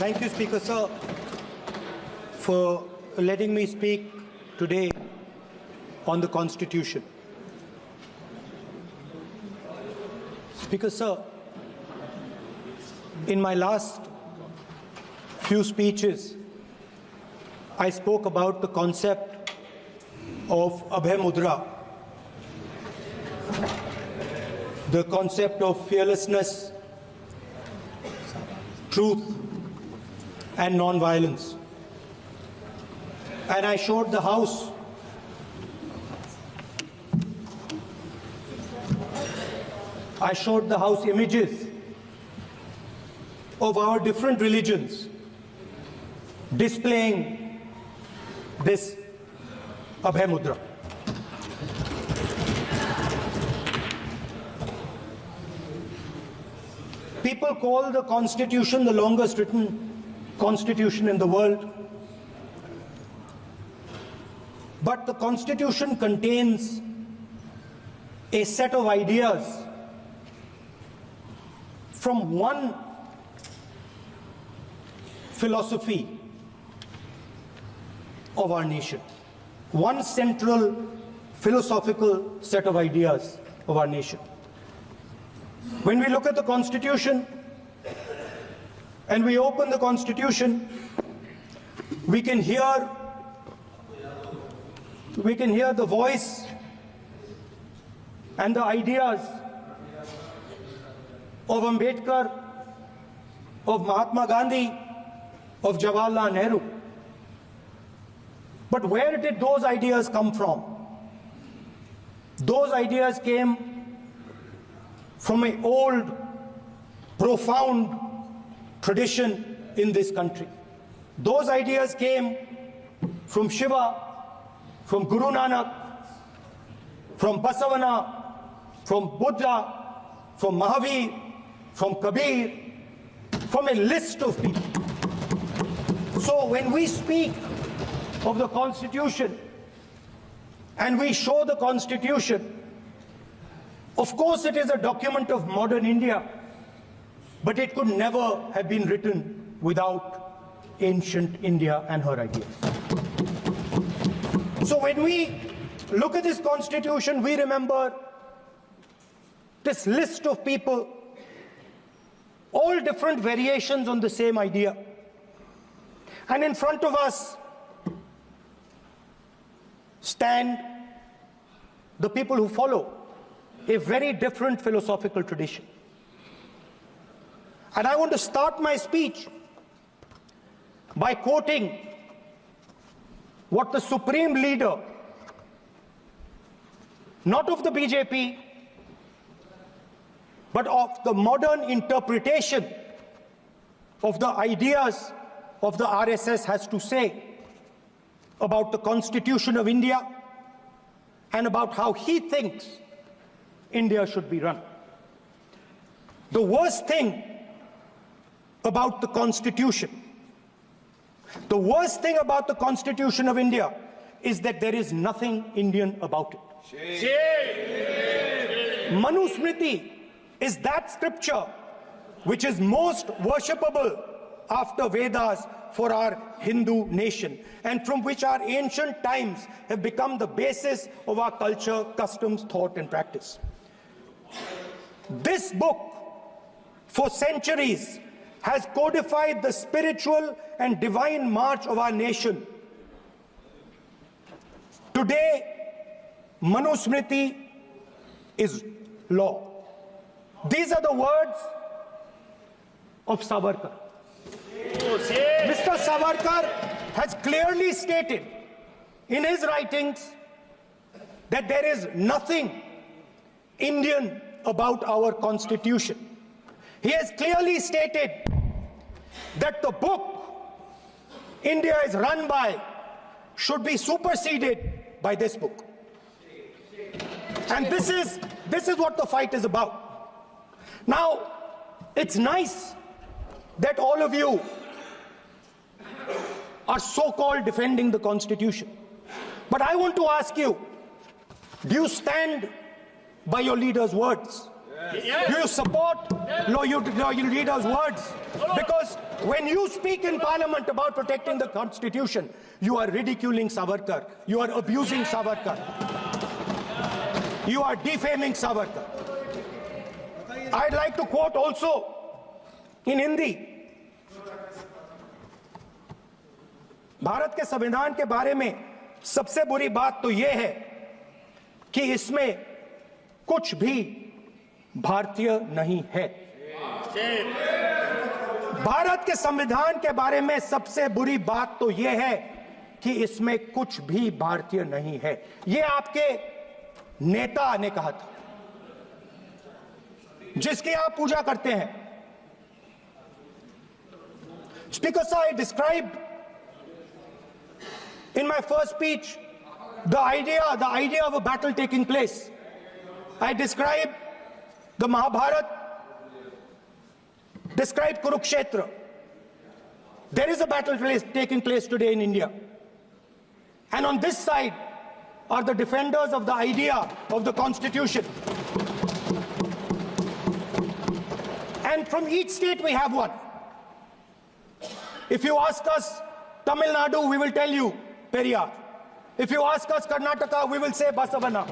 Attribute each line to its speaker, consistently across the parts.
Speaker 1: Thank you, Speaker Sir, for letting me speak today on the Constitution. Speaker Sir, in my last few speeches, I spoke about the concept of Abhay Mudra, the concept of fearlessness, truth, and non-violence. And I showed the House images of our different religions displaying this Abhay Mudra. People call the Constitution the longest written Constitution in the world. But the Constitution contains a set of ideas from one philosophy of our nation, one central philosophical set of ideas of our nation. When we look at the Constitution and we open the Constitution, we can hear the voice and the ideas of Ambedkar, of Mahatma Gandhi, of Jawaharlal Nehru. But where did those ideas come from? Those ideas came from an old, profound tradition in this country. Those ideas came from Shiva, from Guru Nanak, from Basavana, from Buddha, from Mahavir, from Kabir, from a list of people. So when we speak of the Constitution and we show the Constitution, of course it is a document of modern India, but it could never have been written without ancient India and her ideas. So when we look at this Constitution, we remember this list of people, all different variations on the same idea. And in front of us stand the people who follow a very different philosophical tradition. And I want to start my speech by quoting what the supreme leader, not of the BJP, but of the modern interpretation of the ideas of the RSS has to say about the Constitution of India and about how he thinks India should be run. The worst thing about the Constitution, the worst thing about the Constitution of India is that there is nothing Indian about it. Manusmriti is that scripture which is most worshipable after Vedas for our Hindu nation, and from which our ancient times have become the basis of our culture, customs, thought, and practice. This book, for centuries, has codified the spiritual and divine march of our nation. Today, Manusmriti is law. These are the words of Savarkar. Mr. Savarkar has clearly stated in his writings that there is nothing Indian about our Constitution. He has clearly stated that the book India is run by should be superseded by this book. And this is what the fight is about. Now, it's nice that all of you are so-called defending the Constitution. But I want to ask you, do you stand by your leader's words? Do you support your leader's words? Because when you speak in parliament about protecting the constitution, you are ridiculing Savarkar. You are abusing Savarkar. You are defaming Savarkar. I'd like to quote also in Hindi. Bharat के संविधान के बारे में सबसे बुरी बात तो यह है कि इसमें कुछ भी भारतीय नहीं है। भारत के संविधान के बारे में सबसे बुरी बात तो यह है कि इसमें कुछ भी भारतीय नहीं है। यह आपके नेता ने कहा था, जिसकी आप पूजा करते हैं। Speaker sir, I described in my first speech the idea of a battle taking place. I described the Mahabharata, described Kurukshetra. There is a battle taking place today in India. And on this side are the defenders of the idea of the Constitution. And from each state we have one. If you ask us Tamil Nadu, we will tell you Periyar. If you ask us Karnataka, we will say Basavana.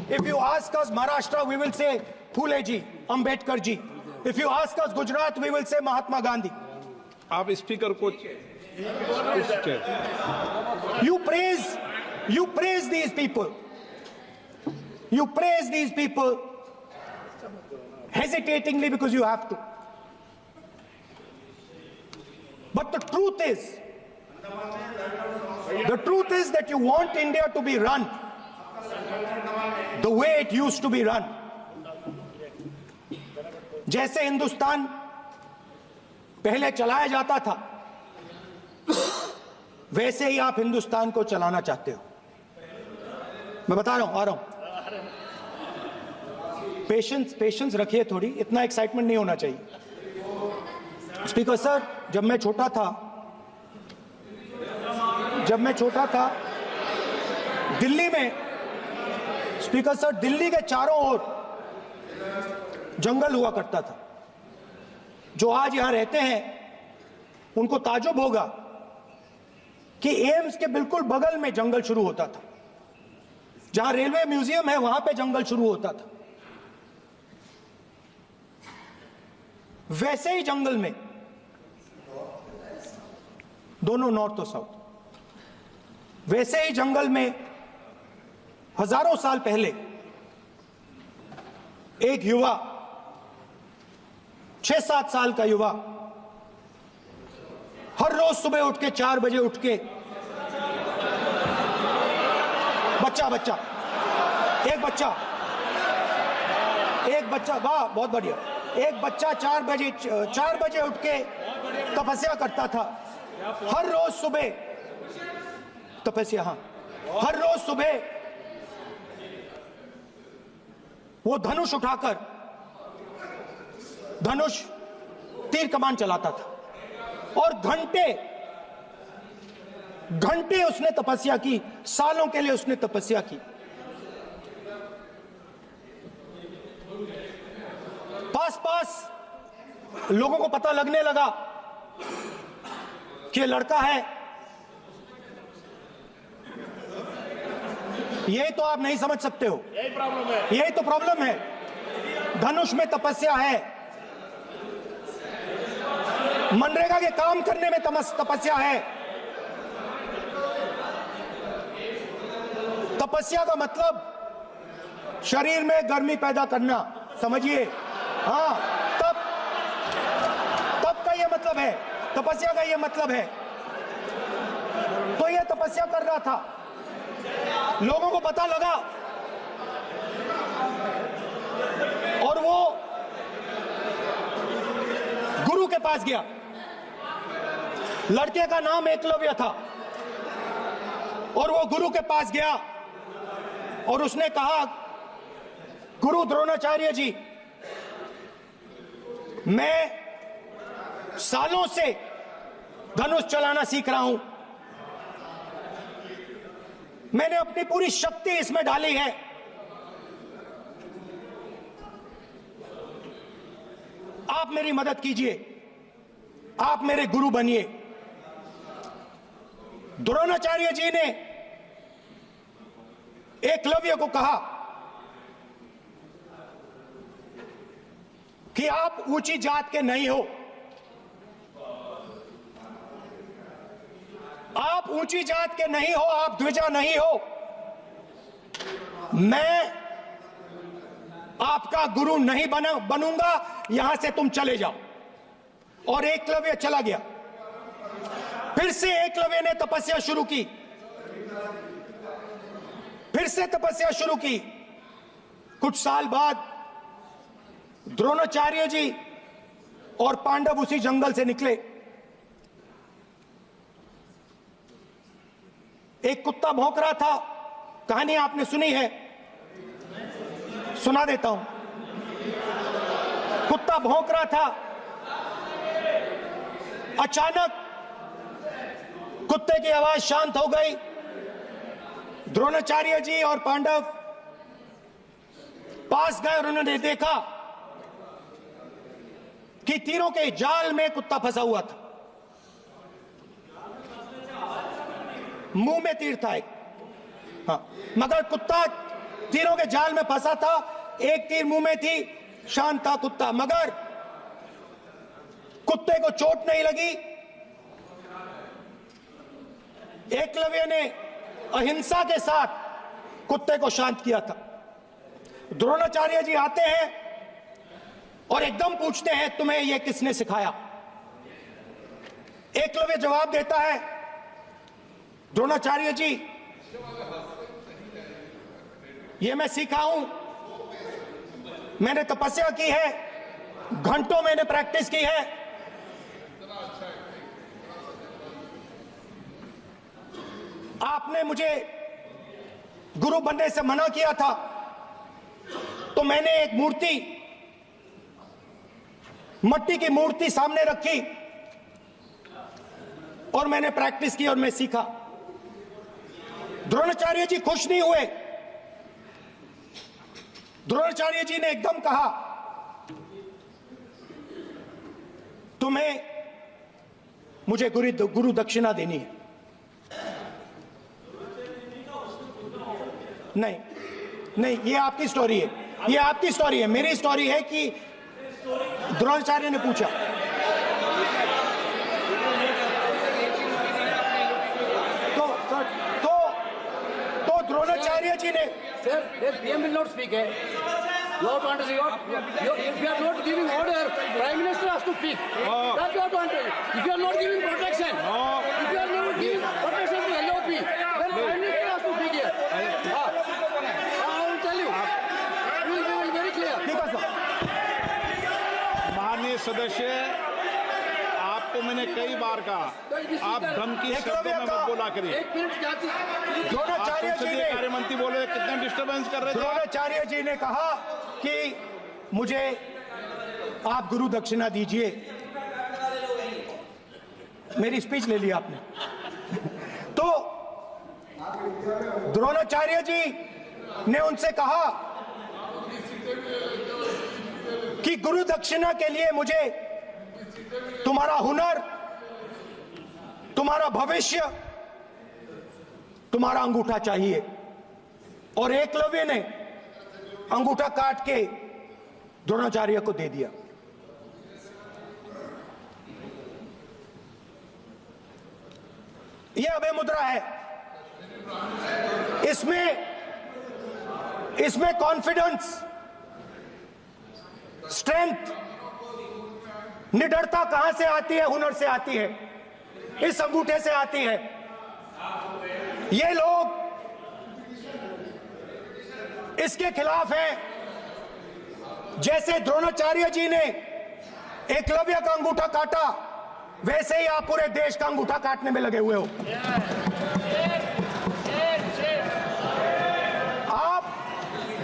Speaker 1: If you ask us Maharashtra, we will say Phule ji, Ambedkar ji. If you ask us Gujarat, we will say Mahatma Gandhi.
Speaker 2: आप speaker को
Speaker 1: You praise these people. You praise these people hesitatingly because you have to. But the truth is that you want India to be run the way it used to be run. जैसे हिंदुस्तान पहले चलाया जाता था, वैसे ही आप हिंदुस्तान को चलाना चाहते हो। मैं बता रहा हूं, आ रहा हूं। पेशेंस रखिए थोड़ी, इतना एक्साइटमेंट नहीं होना चाहिए। स्पीकर सर, जब मैं छोटा था दिल्ली में, स्पीकर सर, दिल्ली के चारों ओर जंगल हुआ करता था। जो आज यहां रहते हैं उनको ताजुब होगा कि एम्स के बिल्कुल बगल में जंगल शुरू होता था। जहां रेलवे म्यूजियम है वहां पे जंगल शुरू होता था। वैसे ही जंगल में, दोनों नॉर्थ और साउथ, वैसे ही जंगल में हजारों साल पहले एक युवा, 6-7 साल का युवा, हर रोज सुबह उठ के 4 बजे उठ के, एक बच्चा, वाह बहुत बढ़िया, एक बच्चा 4 बजे उठ के तपस्या करता था। हर रोज सुबह तपस्या, हर रोज सुबह वो धनुष उठाकर तीर कमान चलाता था और घंटे उसने तपस्या की, सालों के लिए उसने तपस्या की। पास लोगों को पता लगने लगा कि लड़का है। यही तो आप नहीं समझ सकते हो, यही तो प्रॉब्लम है। धनुष में तपस्या है, मनरेगा के काम करने में तपस्या है। तपस्या का मतलब शरीर में गर्मी पैदा करना, समझिए। हाँ, तब का ये मतलब है, तपस्या का ये मतलब है। तो ये तपस्या कर रहा था, लोगों को पता लगा और वो गुरु के पास गया। लड़के का नाम एकलव्य था और वो गुरु के पास गया और उसने कहा, गुरु द्रोणाचार्य जी, मैं सालों से धनुष चलाना सीख रहा हूं, मैंने अपनी पूरी शक्ति इसमें डाली है, आप मेरी मदद कीजिए, आप मेरे गुरु बनिए। द्रोणाचार्य जी ने एकलव्य को कहा कि आप ऊंची जात के नहीं हो, आप ऊंची जात के नहीं हो, आप द्विजा नहीं हो, मैं आपका गुरु नहीं बनूंगा, यहां से तुम चले जाओ। और एकलव्य चला गया। फिर से एकलव्य ने तपस्या शुरू की, फिर से तपस्या शुरू की। कुछ साल बाद द्रोणाचार्य जी और पांडव उसी जंगल से निकले। एक कुत्ता भौंक रहा था, कहानी आपने सुनी है, सुना देता हूं। कुत्ता भौंक रहा था, अचानक कुत्ते की आवाज शांत हो गई। द्रोणाचार्य जी और पांडव पास गए और उन्होंने देखा कि तीरों के जाल में कुत्ता फंसा हुआ था। मुंह में तीर था एक, हाँ, मगर कुत्ता तीरों के जाल में फंसा था, एक तीर मुंह में थी, शांत था कुत्ता, मगर कुत्ते को चोट नहीं लगी। एकलव्य ने अहिंसा के साथ कुत्ते को शांत किया था। द्रोणाचार्य जी आते हैं और एकदम पूछते हैं, तुम्हें यह किसने सिखाया? एकलव्य जवाब देता है, द्रोणाचार्य जी, यह मैं सीखा हूं, मैंने तपस्या की है, घंटों मैंने प्रैक्टिस की है। आपने मुझे गुरु बनने से मना किया था, तो मैंने एक मूर्ति, मट्टी की मूर्ति सामने रखी और मैंने प्रैक्टिस की और मैं सीखा। द्रोणाचार्य जी खुश नहीं हुए। द्रोणाचार्य जी ने एकदम कहा, तुम्हें मुझे गुरु दक्षिणा देनी है। नहीं नहीं, ये आपकी स्टोरी है, ये आपकी स्टोरी है। मेरी स्टोरी है कि द्रोणाचार्य ने पूछा। तो द्रोणाचार्य जी ने,
Speaker 3: Sir, the PM will not speak. You have to understand. If you are not giving order, Prime Minister has to speak. That you have to understand. If you are not giving protection, if you are not giving protection to LOP, then Prime Minister has to speak here. I will tell you. We will be very clear.
Speaker 2: माननीय सदस्य, आपको मैंने कई बार कहा, आप धमकी शब्दों में मत बोला करिए।
Speaker 3: एक मिनट जाती।
Speaker 1: द्रोणाचार्य जी ने,
Speaker 2: कार्य मंत्री बोले, कितना डिस्टर्बेंस कर रहे थे।
Speaker 1: द्रोणाचार्य जी ने कहा कि मुझे आप गुरु दक्षिणा दीजिए। मेरी स्पीच ले ली आपने। तो द्रोणाचार्य जी ने उनसे कहा कि गुरु दक्षिणा के लिए मुझे तुम्हारा हुनर, तुम्हारा भविष्य, तुम्हारा अंगूठा चाहिए। और एकलव्य ने अंगूठा काट के द्रोणाचार्य को दे दिया। यह अभय मुद्रा है। इसमें कॉन्फिडेंस, स्ट्रेंथ, निडरता कहां से आती है? हुनर से आती है, इस अंगूठे से आती है। ये लोग इसके खिलाफ हैं। जैसे द्रोणाचार्य जी ने एकलव्य का अंगूठा काटा, वैसे ही आप पूरे देश का अंगूठा काटने में लगे हुए हो। आप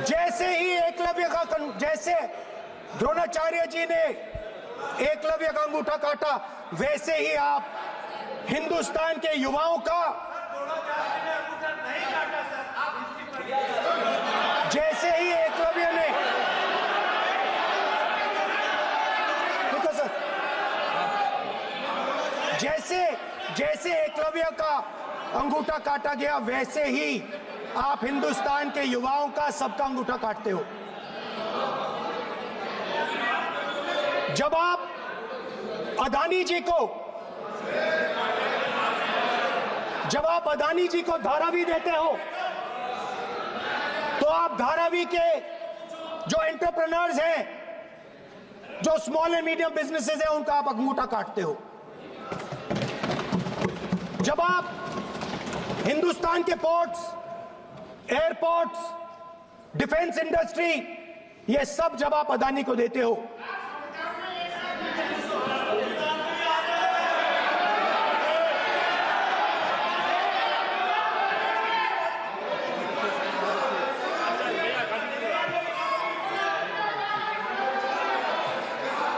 Speaker 1: जैसे ही एकलव्य का, जैसे द्रोणाचार्य जी ने एकलव्य का अंगूठा काटा, वैसे ही आप हिंदुस्तान के युवाओं का, जैसे ही एकलव्य ने, जैसे एकलव्य का अंगूठा काटा गया, वैसे ही आप हिंदुस्तान के युवाओं का, सबका अंगूठा काटते हो। जब आप अदानी जी को धारावी देते हो, तो आप धारावी के जो एंटरप्रेन्योर्स हैं, जो स्मॉल एंड मीडियम बिजनेसेस हैं, उनका आप अंगूठा काटते हो। जब आप हिंदुस्तान के पोर्ट्स, एयरपोर्ट्स, डिफेंस इंडस्ट्री, ये सब जब आप अदानी को देते हो,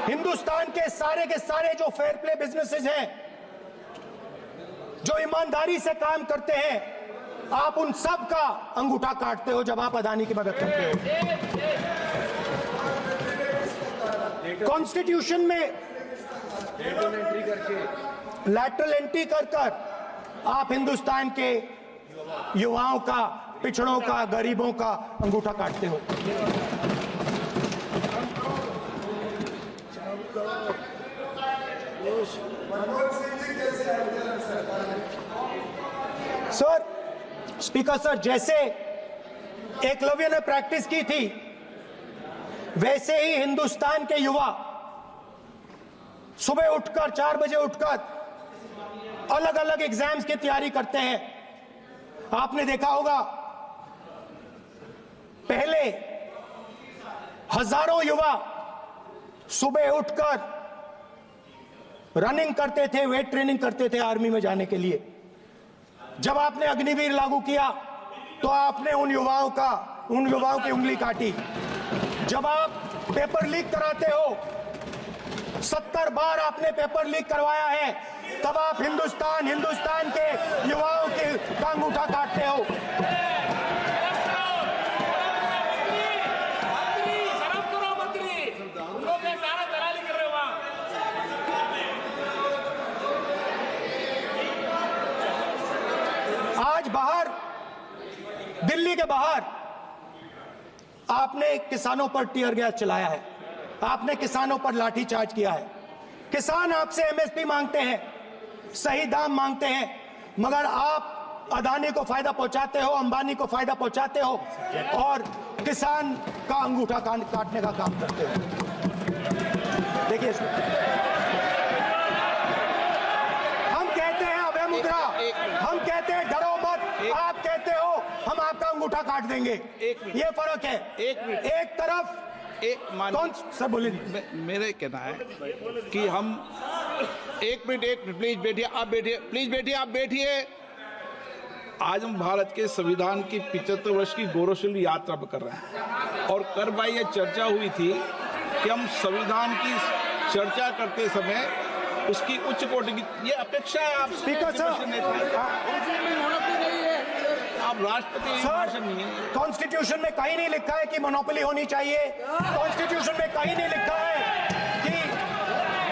Speaker 1: हिंदुस्तान के सारे जो फेयर प्ले बिजनेसेस हैं, जो ईमानदारी से काम करते हैं, आप उन सब का अंगूठा काटते हो जब आप अदानी की मदद करते हो। कॉन्स्टिट्यूशन में लैटरल एंट्री कर आप हिंदुस्तान के युवाओं का, पिछड़ों का, गरीबों का अंगूठा काटते हो। सर, स्पीकर सर, जैसे एकलव्य ने प्रैक्टिस की थी, वैसे ही हिंदुस्तान के युवा सुबह उठकर 4 बजे उठकर अलग अलग एग्जाम्स की तैयारी करते हैं। आपने देखा होगा, पहले हजारों युवा सुबह उठकर रनिंग करते थे, वेट ट्रेनिंग करते थे आर्मी में जाने के लिए। जब आपने अग्निवीर लागू किया, तो आपने उन युवाओं की उंगली काटी। जब आप पेपर लीक कराते हो, 70 बार आपने पेपर लीक करवाया है, तब आप हिंदुस्तान के युवाओं का अंगूठा काटते हो। आज बाहर, दिल्ली के बाहर आपने किसानों पर टीयर गैस चलाया है, आपने किसानों पर लाठीचार्ज किया है। किसान आपसे एमएसपी मांगते हैं, सही दाम मांगते हैं, मगर आप अदानी को फायदा पहुंचाते हो, अंबानी को फायदा पहुंचाते हो और किसान का अंगूठा काटने का काम करते हो। देखिए, हम कहते हैं अभय मुद्रा, हम कहते हैं डरो मत, आप कहते हो हम आपका अंगूठा काट देंगे। ये फर्क है। एक तरफ कौन सर बोले,
Speaker 2: मेरे कहना है कि हम एक मिनट प्लीज बैठिए, आप बैठिए, प्लीज बैठिए, आप बैठिए। आज हम भारत के संविधान की 75 वर्ष की गौरवशाली यात्रा कर रहे हैं और कर भाई ये चर्चा हुई थी कि हम संविधान की चर्चा करते समय उसकी उच्च कोटि की ये अपेक्षा है। आप
Speaker 1: स्पीकर सर,
Speaker 2: आप राष्ट्रपति नहीं है।
Speaker 1: कॉन्स्टिट्यूशन में कहीं नहीं लिखा है कि मोनोपोली होनी चाहिए। कॉन्स्टिट्यूशन में कहीं नहीं लिखा है कि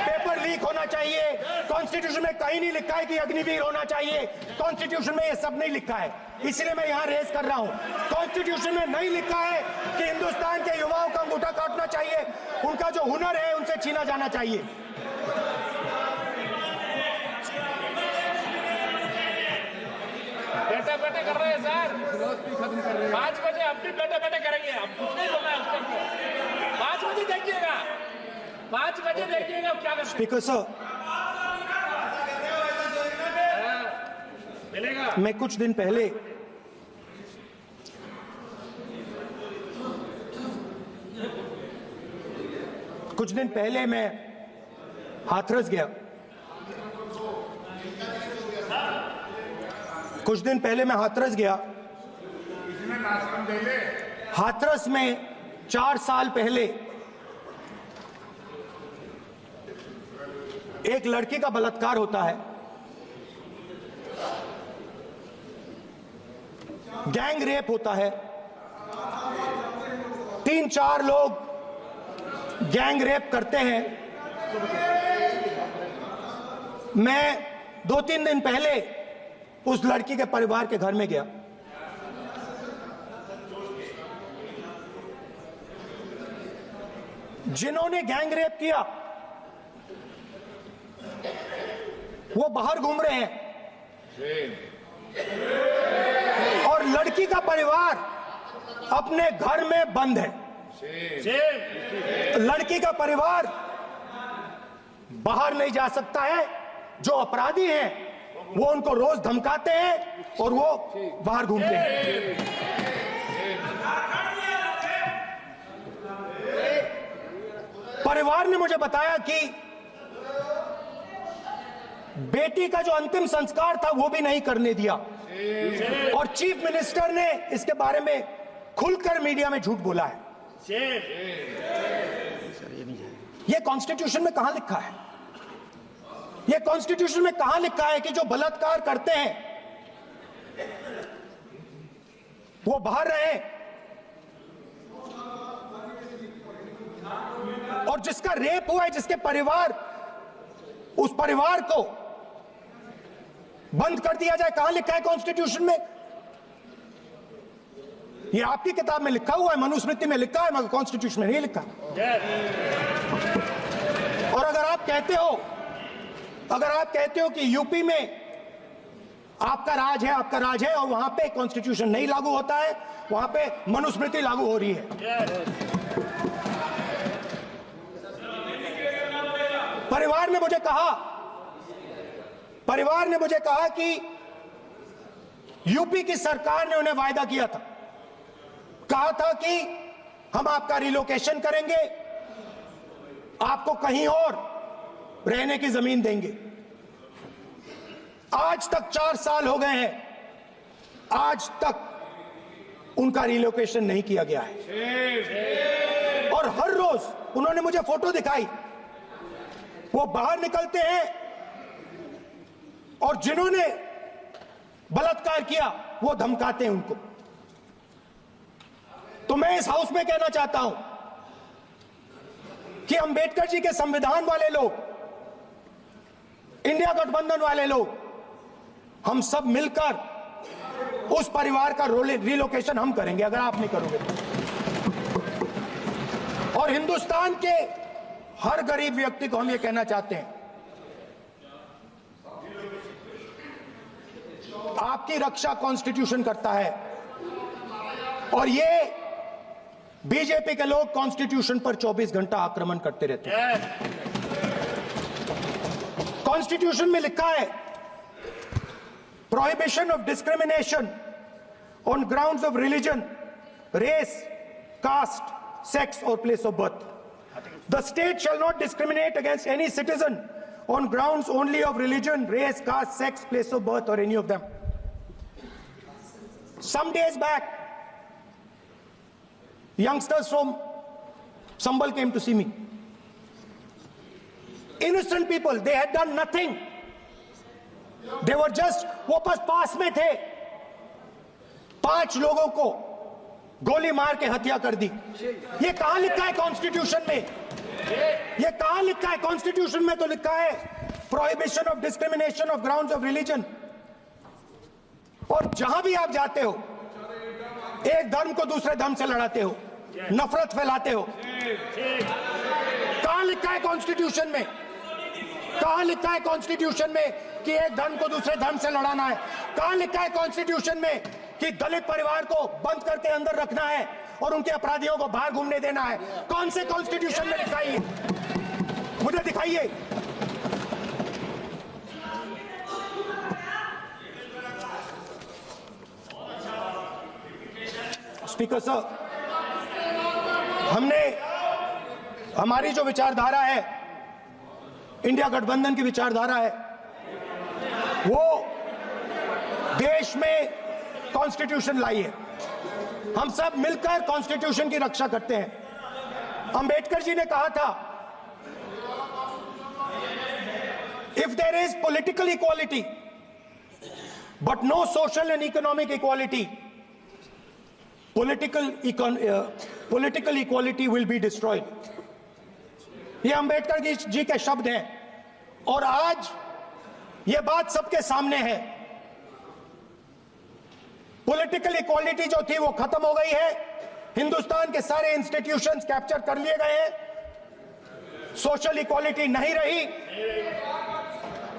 Speaker 1: पेपर लीक होना चाहिए। कॉन्स्टिट्यूशन में कहीं नहीं लिखा है कि अग्निवीर होना चाहिए। कॉन्स्टिट्यूशन में ये सब नहीं लिखा है, इसलिए मैं यहाँ रेस कर रहा हूँ। कॉन्स्टिट्यूशन में नहीं लिखा है कि हिंदुस्तान के युवाओं का अंगूठा काटना चाहिए, उनका जो हुनर है उनसे छीना जाना चाहिए।
Speaker 4: बैठे कर रहे हैं सर, 5 बजे अब भी बैठे करेंगे। अब कुछ नहीं बोलना है, 5 बजे देखिएगा, 5 बजे देखिएगा क्या कर।
Speaker 1: स्पीकर सर,
Speaker 4: मिलेगा।
Speaker 1: मैं कुछ दिन पहले मैं हाथरस गया। हाथरस में 4 साल पहले एक लड़की का बलात्कार होता है। गैंग रेप होता है। 3-4 लोग गैंग रेप करते हैं मैं 2-3 दिन पहले उस लड़की के परिवार के घर में गया। जिन्होंने गैंग रेप किया वो बाहर घूम रहे हैं और लड़की का परिवार अपने घर में बंद है। लड़की का परिवार बाहर नहीं जा सकता है। जो अपराधी हैं वो उनको रोज धमकाते हैं और वो बाहर घूमते हैं। परिवार ने मुझे बताया कि बेटी का जो अंतिम संस्कार था वो भी नहीं करने दिया और चीफ मिनिस्टर ने इसके बारे में खुलकर मीडिया में झूठ बोला है। ये कॉन्स्टिट्यूशन में कहां लिखा है? ये कॉन्स्टिट्यूशन में कहां लिखा है कि जो बलात्कार करते हैं वो बाहर रहे और जिसका रेप हुआ है, जिसके परिवार, उस परिवार को बंद कर दिया जाए? कहां लिखा है कॉन्स्टिट्यूशन में? ये आपकी किताब में लिखा हुआ है, मनुस्मृति में लिखा है, मगर कॉन्स्टिट्यूशन में नहीं लिखा। और अगर आप कहते हो कि यूपी में आपका राज है और वहां पे कॉन्स्टिट्यूशन नहीं लागू होता है, वहां पे मनुस्मृति लागू हो रही है। परिवार ने मुझे कहा कि यूपी की सरकार ने उन्हें वायदा किया था, कहा था कि हम आपका रिलोकेशन करेंगे, आपको कहीं और रहने की जमीन देंगे। आज तक 4 साल हो गए हैं, आज तक उनका रिलोकेशन नहीं किया गया है। और हर रोज उन्होंने मुझे फोटो दिखाई, वो बाहर निकलते हैं और जिन्होंने बलात्कार किया वो धमकाते हैं उनको। तो मैं इस हाउस में कहना चाहता हूं कि अंबेडकर जी के संविधान वाले लोग, इंडिया गठबंधन वाले लोग, हम सब मिलकर उस परिवार का रिलोकेशन हम करेंगे अगर आप नहीं करोगे तो। और हिंदुस्तान के हर गरीब व्यक्ति को हम ये कहना चाहते हैं, आपकी रक्षा कॉन्स्टिट्यूशन करता है और ये बीजेपी के लोग कॉन्स्टिट्यूशन पर 24 घंटा आक्रमण करते रहते हैं। कॉन्स्टिट्यूशन में लिखा है prohibition of discrimination on grounds of religion, race, caste, sex और place of birth. The state shall not discriminate against any citizen on grounds only of religion, race, caste, sex, place of birth or any of them. Some days back, youngsters from Sambal came to see me. Innocent people, they had done nothing. They were just, वो बस पास में थे, 5 लोगों को गोली मार के हत्या कर दी। ये कहां लिखा है कॉन्स्टिट्यूशन में? ये कहां लिखा है कॉन्स्टिट्यूशन में? तो लिखा है prohibition of discrimination of grounds of religion. और जहां भी आप जाते हो, एक धर्म को दूसरे धर्म से लड़ाते हो, नफरत फैलाते हो। कहां लिखा है कॉन्स्टिट्यूशन में? कहां लिखा है कॉन्स्टिट्यूशन में कि एक धर्म को दूसरे धर्म से लड़ाना है? कहां लिखा है कॉन्स्टिट्यूशन में कि दलित परिवार को बंद करके अंदर रखना है और उनके अपराधियों को बाहर घूमने देना है? कौन से कॉन्स्टिट्यूशन में लिखा है? मुझे दिखाइए। स्पीकर साहब, हमारी जो विचारधारा है, इंडिया गठबंधन की विचारधारा है, वो देश में कॉन्स्टिट्यूशन लाई है। हम सब मिलकर कॉन्स्टिट्यूशन की रक्षा करते हैं। अंबेडकर जी ने कहा था, if there is political equality but no social and economic equality, political equality will be destroyed। ये अंबेडकर जी के शब्द हैं। और आज यह बात सबके सामने है। पॉलिटिकल इक्वालिटी जो थी वो खत्म हो गई है। हिंदुस्तान के सारे इंस्टीट्यूशंस कैप्चर कर लिए गए हैं। सोशल इक्वालिटी नहीं रही,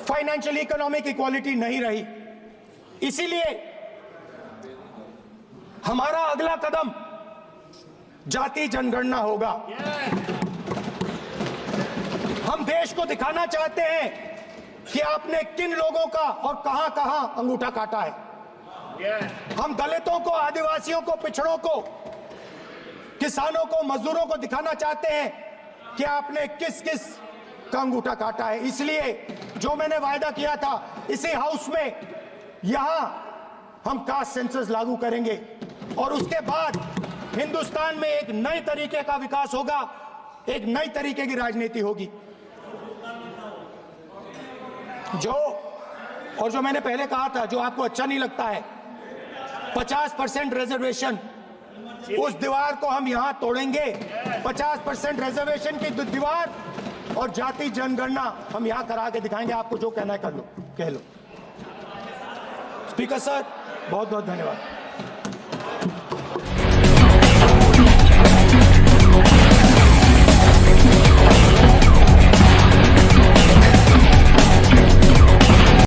Speaker 1: फाइनेंशियल इकोनॉमिक इक्वालिटी नहीं रही। इसीलिए हमारा अगला कदम जाति जनगणना होगा। हम देश को दिखाना चाहते हैं कि आपने किन लोगों का और कहां कहां अंगूठा काटा है। हम दलितों को, आदिवासियों को, पिछड़ों को, किसानों को, मजदूरों को दिखाना चाहते हैं कि आपने किस किस का अंगूठा काटा है। इसलिए जो मैंने वायदा किया था, इसी हाउस में यहां हम कास्ट सेंसस लागू करेंगे और उसके बाद हिंदुस्तान में एक नए तरीके का विकास होगा, एक नई तरीके की राजनीति होगी। जो मैंने पहले कहा था, जो आपको अच्छा नहीं लगता है, 50% रिजर्वेशन, उस दीवार को हम यहां तोड़ेंगे। 50% रिजर्वेशन की दीवार और जाति जनगणना हम यहां करा के दिखाएंगे। आपको जो कहना है कर लो, कह लो। स्पीकर सर, बहुत बहुत धन्यवाद।